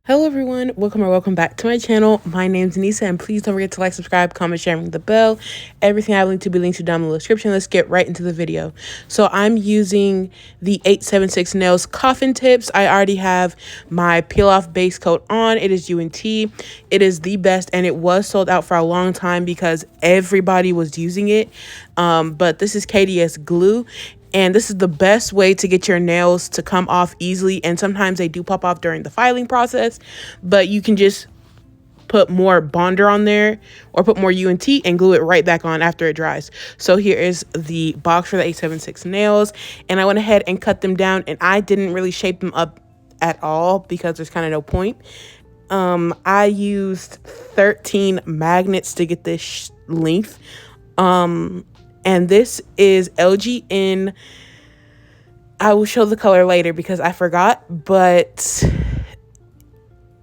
Hello everyone, welcome or welcome back to my channel. My name's Anisa and please don't forget to like, subscribe, comment, share, ring the bell. Everything I have linked to be linked to down in the description. Let's get right into the video. So I'm using the 876 Nails Coffin Tips. I already have my peel off base coat on. It is UNT. It is the best and it was sold out for a long time because everybody was using it. But this is KDS glue. And this is the best way to get your nails to come off easily. And sometimes they do pop off during the filing process, but you can just put more bonder on there or put more UNT and glue it right back on after it dries. So here is the box for the 876 nails. And I went ahead and cut them down, and I didn't really shape them up at all because there's kind of no point. I used 13 magnets to get this length. And this is LGN. I will show the color later because I forgot, but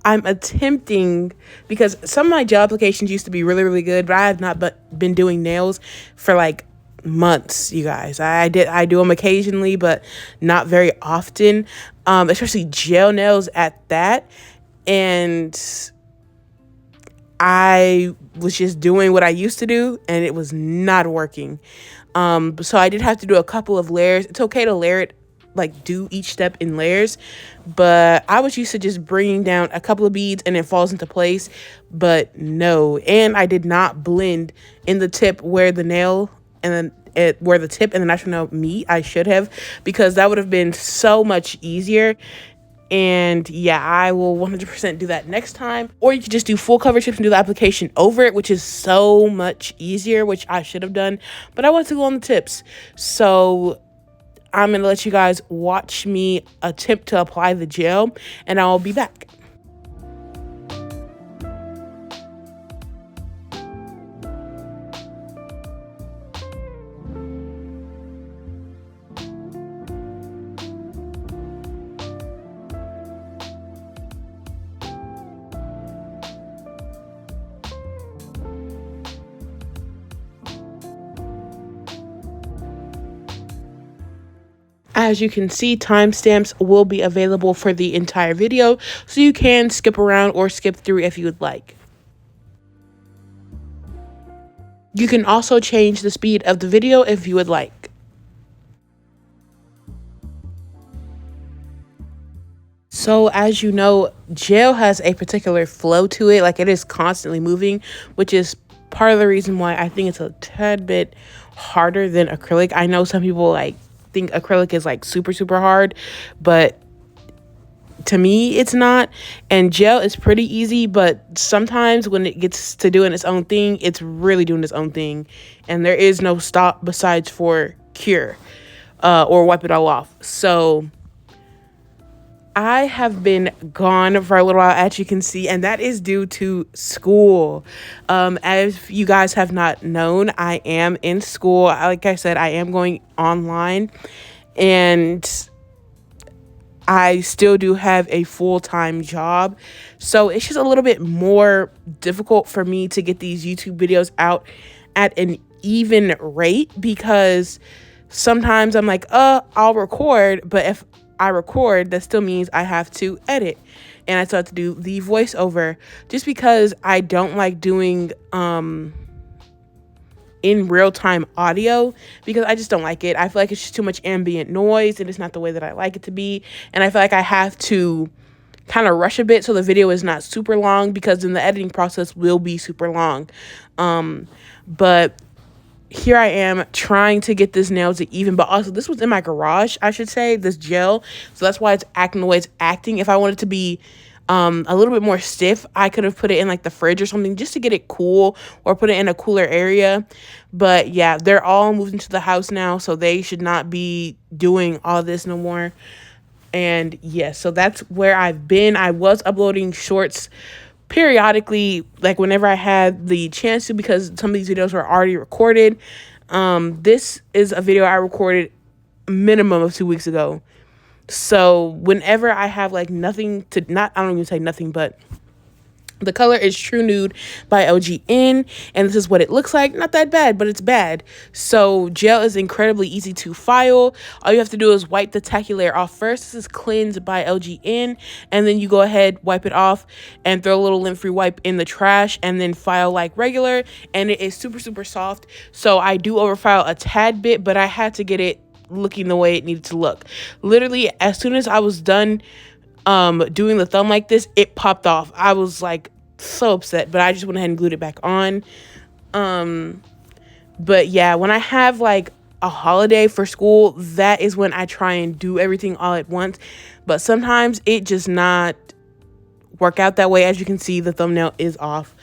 I'm attempting, because some of my gel applications used to be really, really good, but I have not been doing nails for like months, you guys. I do them occasionally, but not very often, especially gel nails at that. And I was just doing what I used to do and it was not working. So I did have to do a couple of layers. It's okay to layer it, like do each step in layers, but I was used to just bringing down a couple of beads and it falls into place, but no. And I did not blend in the tip where the nail and then where the tip and the natural nail meet. I should have, because that would have been so much easier. And yeah, I will 100% do that next time. Or you could just do full cover tips and do the application over it, which is so much easier, which I should have done, but I want to go on the tips. So I'm going to let you guys watch me attempt to apply the gel, and I'll be back. As you can see, timestamps will be available for the entire video, so you can skip around or skip through if you would like. You can also change the speed of the video if you would like. So as you know, gel has a particular flow to it, like it is constantly moving, which is part of the reason why I think it's a tad bit harder than acrylic. I know some people like think acrylic is like super hard, but to me it's not. And gel is pretty easy, but sometimes when it gets to doing its own thing, it's really doing its own thing, and there is no stop besides for cure or wipe it all off. So I have been gone for a little while, as you can see, and that is due to school. As you guys have not known, I am in school. Like I said, I am going online, and I still do have a full-time job. So it's just a little bit more difficult for me to get these YouTube videos out at an even rate, because sometimes I'm like, I'll record, but if I record, that still means I have to edit, and I still have to do the voiceover, just because I don't like doing in real-time audio, because I just don't like it. I feel like it's just too much ambient noise and it's not the way that I like it to be, and I feel like I have to kind of rush a bit so the video is not super long, because then the editing process will be super long. But here I am trying to get this nail to even, but also this was in my garage, I should say, this gel. So that's why it's acting the way it's acting. If I wanted to be a little bit more stiff, I could have put it in like the fridge or something just to get it cool, or put it in a cooler area. But yeah, they're all moved into the house now, so they should not be doing all this no more. And yes, so that's where I've been. I was uploading shorts periodically, like whenever I had the chance to, because some of these videos were already recorded. This is a video I recorded a minimum of 2 weeks ago. So whenever I have like nothing to, I don't even say nothing, but The color is True Nude by OGN, and this is what it looks like. Not that bad, but it's bad. So gel is incredibly easy to file. All you have to do is wipe the tacky layer off first. This is Cleanse by OGN, and then you go ahead, wipe it off, and throw a little lint-free wipe in the trash, and then file like regular, and it is super, super soft. So I do overfile a tad bit, but I had to get it looking the way it needed to look. Literally, as soon as I was done doing the thumb like this, it popped off. I was like so upset, but I just went ahead and glued it back on. But yeah, when I have like a holiday for school, that is when I try and do everything all at once. But sometimes it just not work out that way. As you can see, the thumbnail is off.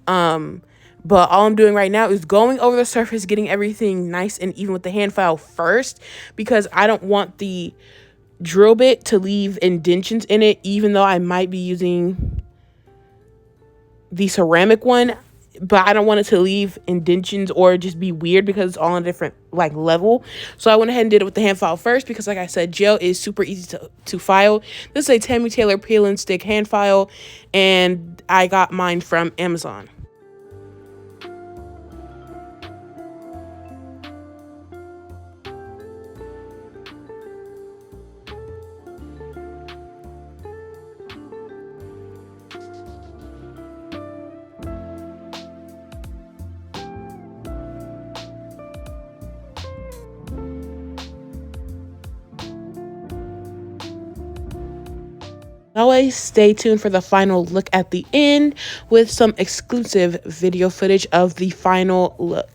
But all I'm doing right now is going over the surface, getting everything nice and even with the hand file first, because I don't want the drill bit to leave indentions in it, even though I might be using the ceramic one, but I don't want it to leave indentions or just be weird because it's all on a different like level. So I went ahead and did it with the hand file first because, like I said, gel is super easy to file. This is a Tammy Taylor peel and stick hand file, and I got mine from Amazon. Always stay tuned for the final look at the end with some exclusive video footage of the final look.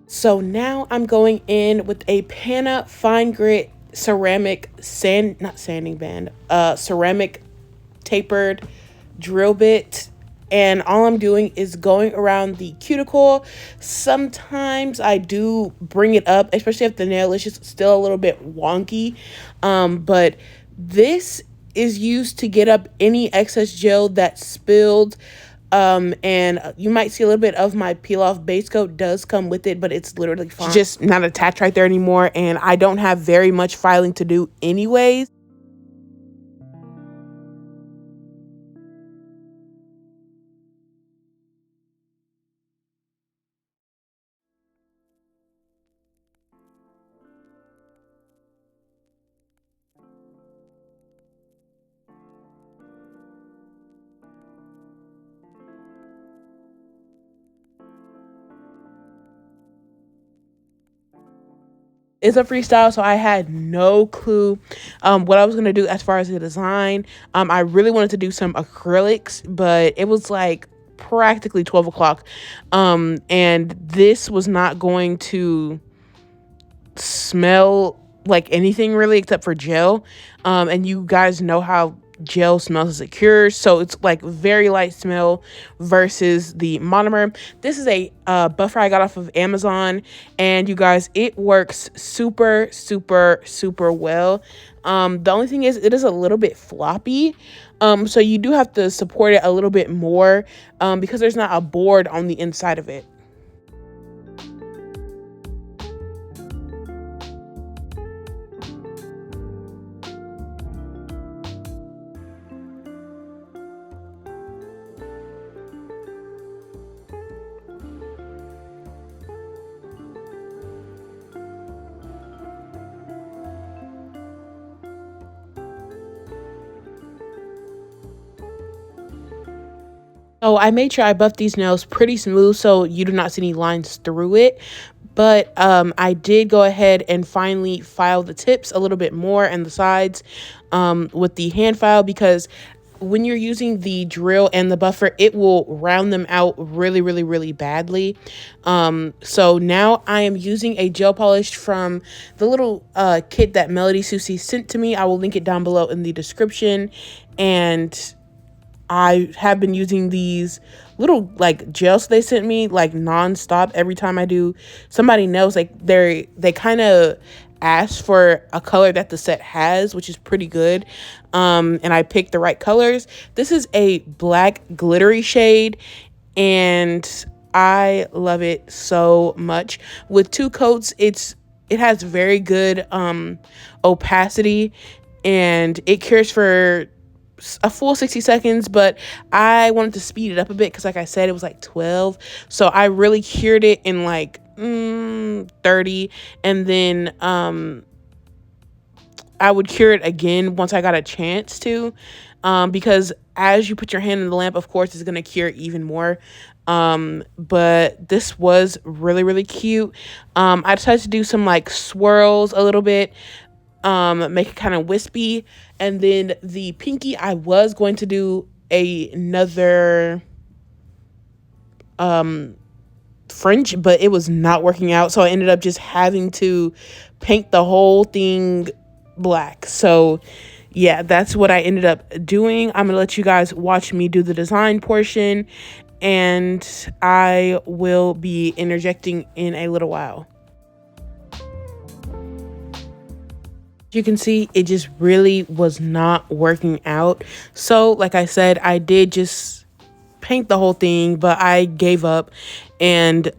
So now I'm going in with a Pana fine grit ceramic ceramic tapered drill bit, and all I'm doing is going around the cuticle. Sometimes I do bring it up, especially if the nail is just still a little bit wonky, but this is used to get up any excess gel that spilled. And you might see a little bit of my peel off base coat does come with it, but it's literally fine. It's just not attached right there anymore, and I don't have very much filing to do anyways. It's a freestyle, so I had no clue what I was going to do as far as the design. I really wanted to do some acrylics, but it was like practically 12 o'clock. And this was not going to smell like anything really except for gel. And you guys know how gel smells as it cures. So it's like very light smell versus the monomer. This is a buffer I got off of Amazon, and you guys, it works super, super, super well. The only thing is it is a little bit floppy. So you do have to support it a little bit more because there's not a board on the inside of it. So I made sure I buffed these nails pretty smooth so you do not see any lines through it. But I did go ahead and finally file the tips a little bit more and the sides with the hand file, because when you're using the drill and the buffer, it will round them out really, really, really badly. So now I am using a gel polish from the little kit that Susie sent to me. I will link it down below in the description. And I have been using these little like gels they sent me like nonstop every time I do somebody knows, like they kind of ask for a color that the set has, which is pretty good. And I picked the right colors. This is a black glittery shade, and I love it so much. With 2 coats, it has very good opacity, and it cures for a full 60 seconds, but I wanted to speed it up a bit because like I said, it was like 12, so I really cured it in like 30, and then I would cure it again once I got a chance to, because as you put your hand in the lamp, of course it's going to cure even more. But this was really, really cute. I decided to do some like swirls a little bit, make it kind of wispy. And then the pinky, I was going to do another fringe, but it was not working out, so I ended up just having to paint the whole thing black. So yeah, that's what I ended up doing. I'm gonna let you guys watch me do the design portion, and I will be interjecting in a little while. You can see it just really was not working out. So like I said, I did just paint the whole thing, but I gave up. And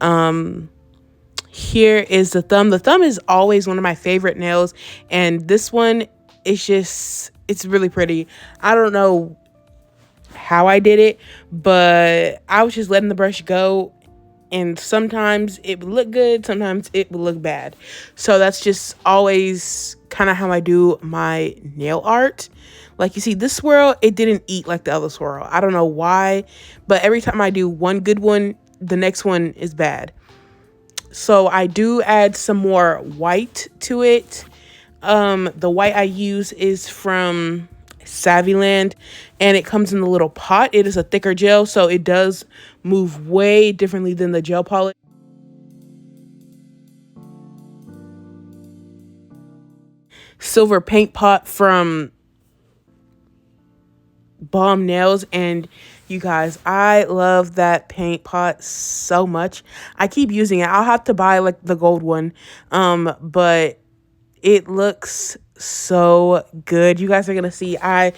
here is the thumb. The thumb is always one of my favorite nails, and this one is just, it's really pretty. I don't know how I did it, but I was just letting the brush go, and sometimes it would look good, sometimes it would look bad. So that's just always kind of how I do my nail art. Like you see this swirl, it didn't eat like the other swirl. I don't know why, but every time I do one good one, the next one is bad. So I do add some more white to it. The white I use is from Savvyland, and it comes in the little pot. It is a thicker gel, so it does move way differently than the gel polish. Silver paint pot from Bombnails, and you guys, I love that paint pot so much. I keep using it. I'll have to buy like the gold one, but it looks so good. You guys are gonna see, I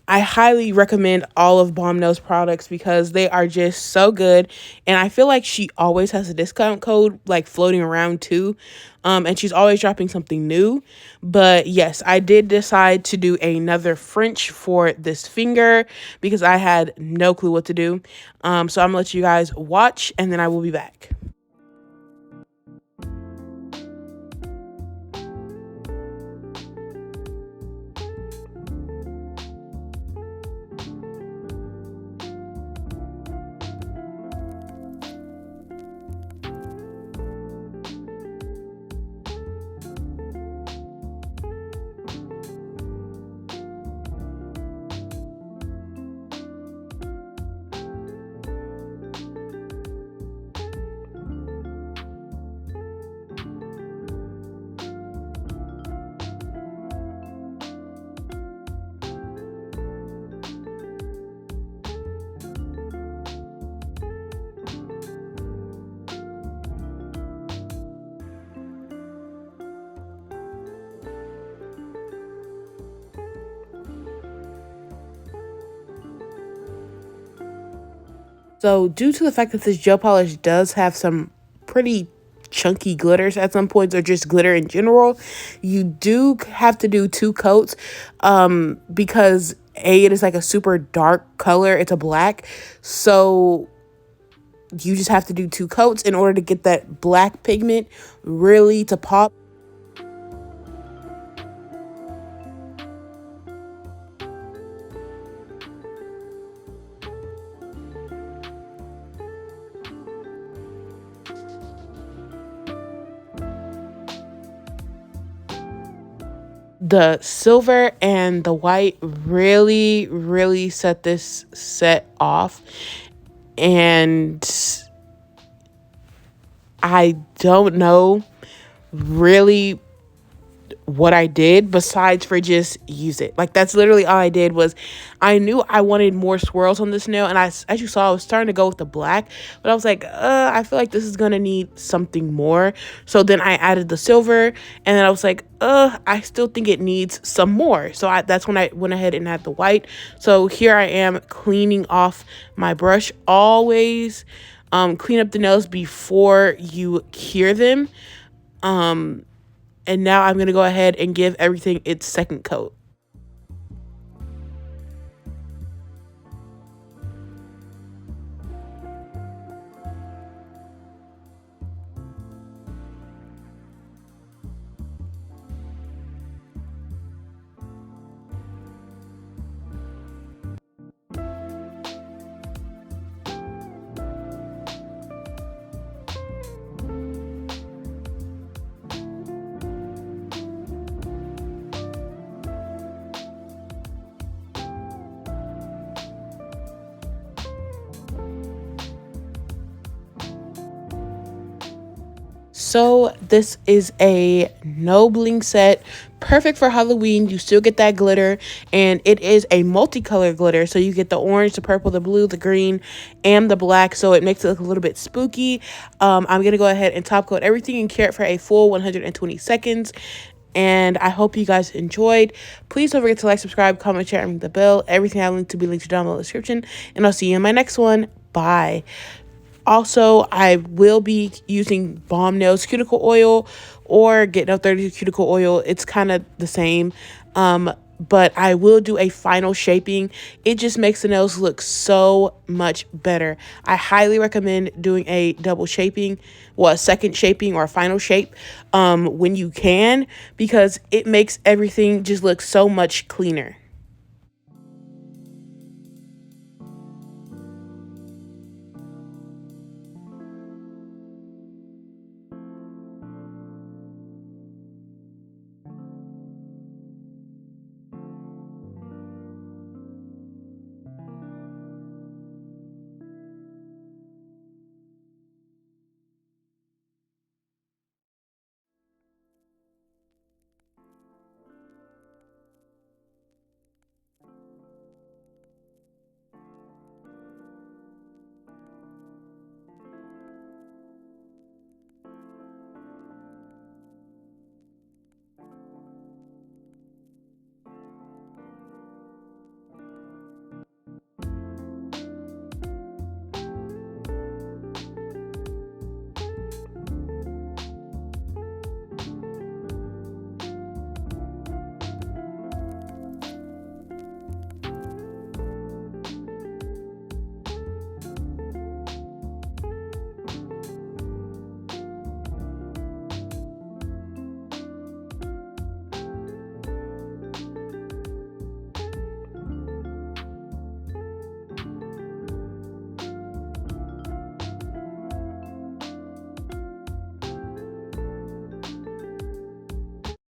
highly recommend all of Bombnails products because they are just so good. And I feel like she always has a discount code like floating around too. And she's always dropping something new. But yes, I did decide to do another French for this finger because I had no clue what to do. So I'm gonna let you guys watch, and then I will be back. So due to the fact that this gel polish does have some pretty chunky glitters at some points, or just glitter in general, you do have to do 2 coats, because it is like a super dark color. It's a black. So you just have to do 2 coats in order to get that black pigment really to pop. The silver and the white really set this set off, and I don't know really what I did besides for just use it. Like, that's literally all I did. Was I knew I wanted more swirls on this nail, and as you saw, I was starting to go with the black, but I was like, I feel like this is gonna need something more. So then I added the silver, and then I was like, I still think it needs some more. So that's when I went ahead and added the white. So here I am cleaning off my brush. Always clean up the nails before you cure them. And now I'm going to go ahead and give everything its second coat. So this is a No Bling set, perfect for Halloween. You still get that glitter, and it is a multicolor glitter. So you get the orange, the purple, the blue, the green, and the black. So it makes it look a little bit spooky. I'm going to go ahead and top coat everything and cure it for a full 120 seconds. And I hope you guys enjoyed. Please don't forget to like, subscribe, comment, share, and ring the bell. Everything I link to be linked down below in the description. And I'll see you in my next one. Bye. Also, I will be using Bombnails cuticle oil or Get No 30 cuticle oil. It's kind of the same. But I will do a final shaping. It just makes the nails look so much better. I highly recommend doing a double shaping, well, a second shaping or a final shape when you can, because it makes everything just look so much cleaner.